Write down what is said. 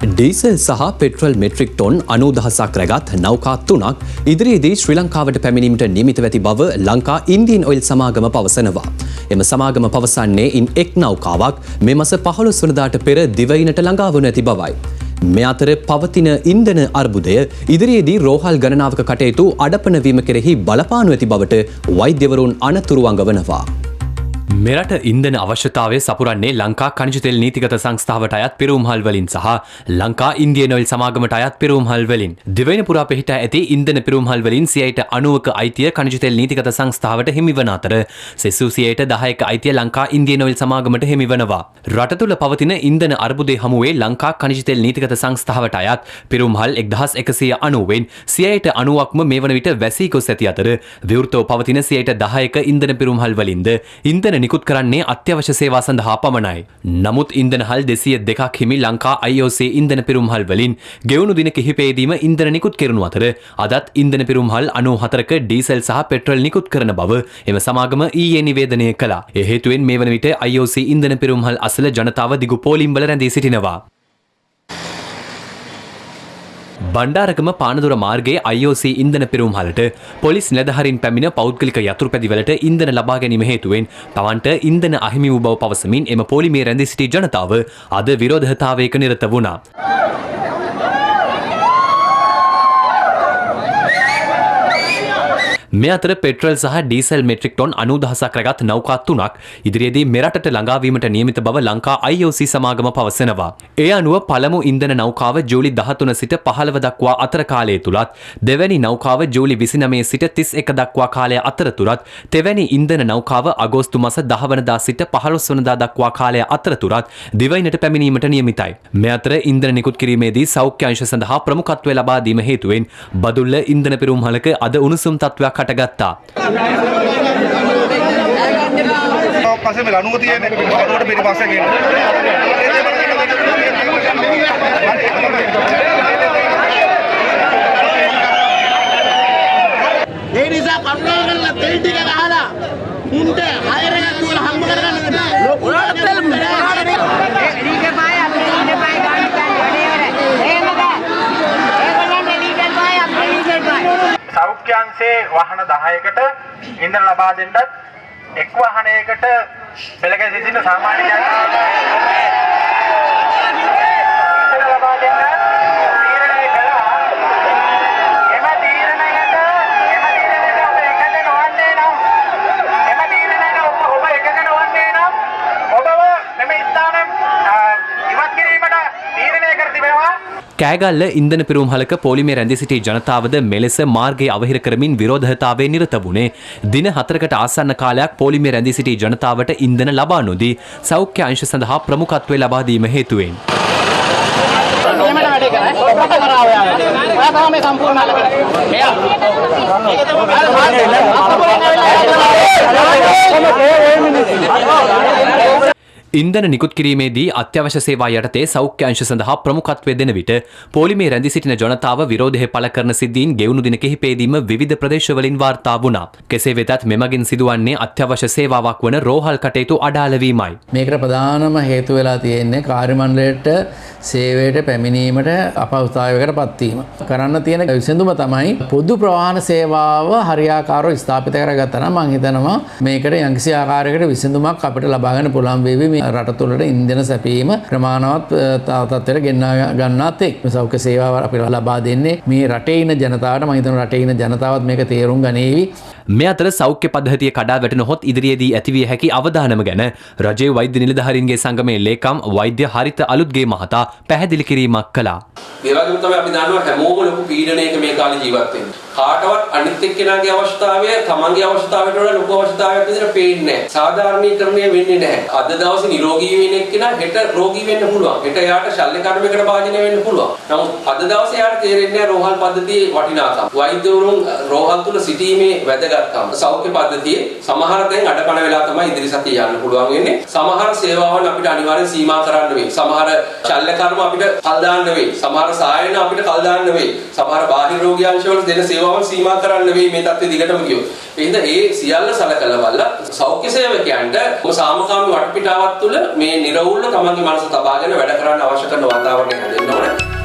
Diesel සහ petrol metric ton 90,000ක් රැගත් නෞකා 3ක් ඉදිරියේදී ශ්‍රී ලංකාවට පැමිණීමට නියමිත ඇති බව ලංකා ඉන්දියන් ඔයිල් සමාගම පවසනවා. එම සමාගම පවසන්නේ ඉන් එක් නෞකාවක් මේ මාස 15 වෙනිදාට පෙර දිවයිනට ළඟා වනු ඇති බවයි. මේ අතර පවතින ඉන්ධන අර්බුදය ඉදිරියේදී රෝහල් ගණනාවක කටයුතු අඩපණ වීම කෙරෙහි බලපානු ඇති බවට වෛද්‍යවරුන් අනතුරු අඟවනවා. මෙරට ඉන්ධන අවශ්‍යතාවය සපුරන්නේ ලංකා ඛනිජ තෙල් නීතිගත සංස්ථාවට අයත් පිරුම්හල් වලින් සහ ලංකා ඉන්දියන් ඔයිල් සමාගමට අයත් පිරුම්හල් වලින් දිවයින පුරා පිහිටා ඇති ඉන්ධන පිරුම්හල් වලින් 90%ක අයිතිය ඛනිජ තෙල් නීතිගත සංස්ථාවට හිමිවන අතර සෙසු 10%ක අයිතිය ලංකා ඉන්දියන් ඔයිල් සමාගමට හිමිවනවා. රට තුළ පවතින ඉන්ධන අර්බුදය හමුවේ ලංකා ඛනිජ තෙල් නීතිගත සංස්ථාවට අයත් පිරුම්හල් 1190න් 90%ක්ම මේ වන විට වැසී ගොස් ඇති අතර විවෘතව පවතින 10%ක ඉන්ධන පිරුම්හල් වලින්ද ඉන්ධන නිකුත් කරන්නේ අත්‍යවශ්‍ය සේවා සඳහා පමණයි. නමුත් ඉන්ධනහල් 202ක් හිමි ලංකා IOC ඉන්ධන පිරුම්හල් වලින් ගෙවුණු දින කිහිපයේදීම ඉන්ධන නිකුත් කරනු අතර අදත් ඉන්ධන පිරුම්හල් 94ක ඩීසල් සහ පෙට්‍රල් නිකුත් කරන බව එම සමාගම ඊයේ නිවේදනය කළා. ඒ හේතුවෙන් මේ වන විට IOC ඉන්ධන පිරුම්හල් අසල ජනතාව දිගු පෝලිම්වල රැඳී සිටිනවා. බණ්ඩාරගම පානදුර මාර්ගයේ IOC ඉන්ධන පිරුම්හලට පොලිස් නිලධාරීන් පැමිණ පෞද්ගලික යතුරුපැදිවලට ඉන්ධන ලබා ගැනීම හේතුවෙන් තවන්ට ඉන්ධන අහිමි වූ බව පවසමින් එම පොලිමේ රැඳී සිටි ජනතාව අද විරෝධතාවයක නිරත වුණා. මේ අතර පෙට්‍රල් සහ ඩීසල් මෙට්‍රික් ටොන් 90,000ක් රැගත් නෞකා 3ක් ඉදිරියේදී මෙරටට ළඟාවීමට නියමිත බව ලංකා IOC සමාගම පවසනවා. ඒ අනුව පළමු ඉන්ධන නෞකාව ජූලි 13 සිට 15 දක්වා අතර කාලය තුලත් දෙවැනි නෞකාව ජූලි 29 සිට 31 දක්වා කාලය අතරතුරත් තෙවැනි ඉන්ධන නෞකාව අගෝස්තු මාස 10 වෙනිදා සිට 15 වෙනිදා දක්වා කාලය අතරතුරත් දිවයිනට පැමිණීමට නියමිතයි. මේ අතර ඉන්ධන නිකුත් කිරීමේදී සෞඛ්‍ය අංශ සඳහා ප්‍රමුඛත්වය ලබා දීම හේතුවෙන් බදුල්ල ඉන්ධන පිරුම්හලක අද උණුසුම් තත්ත්වයක් හටගත්තා. පස්සේ මේ ලණුව තියෙන්නේ ලණුවට පිටිපස්සේ ගේන්න. ඒ නිසා කරුණා කරලා තෙල් ටික ගහලා උන්ට හයර් එකක් දුවලා හම්බ කරගන්න ලොකු තෙල් ඩීසල් පාය අපි ඩීසල් පාය ගන්න වැඩේ වැඩේ. එහෙම බෑ. ඒගොල්ලන්ට ඩීසල් පාය අපි ඩීසල් පාය. සෞඛ්‍යාංශයේ वाहन 10කට ඉන්ධන ලබා දෙන්නත් එක් වාහනයකට පෙළගෙන සිටින සාමාන්‍ය ජනතාවට ඉන්ධන ලබා දෙන්න තීරණය කළා. එම තීරණයට ඔබ එකතු නොවන්නේ නම් ඔබව මෙම ස්ථාන ඉවත් කිරීමට තීරණය කර තිබෙනවා. කෑගල්ල ඉන්ධන පිරුම්හලක පොලිමේ රැඳී සිටි ජනතාවද මෙලෙස මාර්ගය අවහිර කරමින් විරෝධතාවයේ නිරත වුණේ දින 4කට ආසන්න කාලයක් පොලිමේ රැඳී සිටි ජනතාවට ඉන්ධන ලබා නොදී සෞඛ්‍ය අංශ සඳහා ප්‍රමුඛත්වය ලබා දීම හේතුවෙන්. ඉන්ධන නිකුත් කිරීමේදී අත්‍යවශ්‍ය සේවා යටතේ සෞඛ්‍ය අංශ සඳහා ප්‍රමුඛත්වය දෙන විට පොලිමේ රැඳී සිටින ජනතාව විරෝධය පළ කරන සිද්ධීන් ගෙවුණු දින කිහිපයේදීම විවිධ ප්‍රදේශවලින් වාර්තා වුණා. කෙසේ වෙතත් මෙමගින් සිදුවන්නේ අත්‍යවශ්‍ය සේවාවක් වන රෝහල් කටයුතු අඩාල වීමයි. මේකට ප්‍රධානම හේතු වෙලා තියෙන්නේ කාර්ය මණ්ඩලයට සේවයට පැමිණීමට අපහසුතාවයකට පත්වීම. කරන්න තියෙන විසඳුම තමයි පොදු ප්‍රවාහන සේවාව හරියාකාරව ස්ථාපිත කරගත්තා නම් මම හිතනවා මේකට යම්කිසි ආකාරයකට විසඳුමක් අපිට ලබා ගන්න පුළුවන් වේවි. රට තුළට ඉන්ධන සැපීම ප්‍රමාණවත් තත්ත්වයට ගෙන්වා ගන්නත් එක් සෞඛ්‍ය සේවාව අපිට ලබා දෙන්නේ මේ රටේ ඉන්න ජනතාවට. මම හිතනවා රටේ ඉන්න ජනතාවත් මේක තේරුම් ගනීවි. මේ අතර සෞඛ්‍ය පද්ධතිය කඩා වැටෙනහොත් ඉදිරියේදී ඇතිවිය හැකි අවදානම ගැන රජයේ වෛද්‍ය නිලධාරීන්ගේ සංගමේ ලේකම් වෛද්‍ය හරිත අලුත්ගේ මහතා පැහැදිලි කිරීමක් කළා. ඒ වගේම තමයි අපි දන්නවා හැමෝම ලොකු පීඩනයක මේ කාලේ ජීවත් වෙන්නේ. කාටවත් අනිත් එක්කෙනාගේ අවශ්‍යතාවය තමන්ගේ අවශ්‍යතාවයට වඩා ලොකු අවශ්‍යතාවයක් විදිහට පේන්නේ නැහැ. සාධාරණීකරණය වෙන්නේ නැහැ. අද දවසේ නිරෝගී වෙන එක්කෙනා හෙට රෝගී වෙන්න පුළුවන්. හෙට එයාට ශල්‍ය කර්මයකට භාජනය වෙන්න පුළුවන්. නමුත් අද දවසේ එයාට තේරෙන්නේ නැහැ රෝහල් පද්ධතියේ වටිනාකම. වෛද්‍යවරුන් රෝහල් තුල සිටීමේ වැදගත් වැදගත්කම. සෞඛ්‍ය පද්ධතියේ සමහර තැන් අඩපණ වෙලා තමයි ඉදිරි සතිය යන්න පුළුවන් වෙන්නේ. සමහර සේවාවන් අපිට අනිවාර්යෙන් සීමා කරන්න වෙයි. සමහර ශල්‍ය කර්ම අපිට කල් දාන්න වෙයි. සමහර සායන අපිට කල් දාන්න වෙයි. සමහර බාහිර රෝගී අංශවල දෙන සේවාවන් සීමා කරන්න වෙයි මේ තත්ත්වෙ දිගටම ගියොත්. එහෙනම් ඒ සියල්ල සලකලා බලලා සෞඛ්‍ය සේවකයන්ට සාමකාමී වටපිටාවක් තුළ මේ නිර්වුල්ව තමන්ගේ මනස තබාගෙන වැඩ කරන්න අවශ්‍ය කරන වාතාවරණය හදන්න ඕනේ.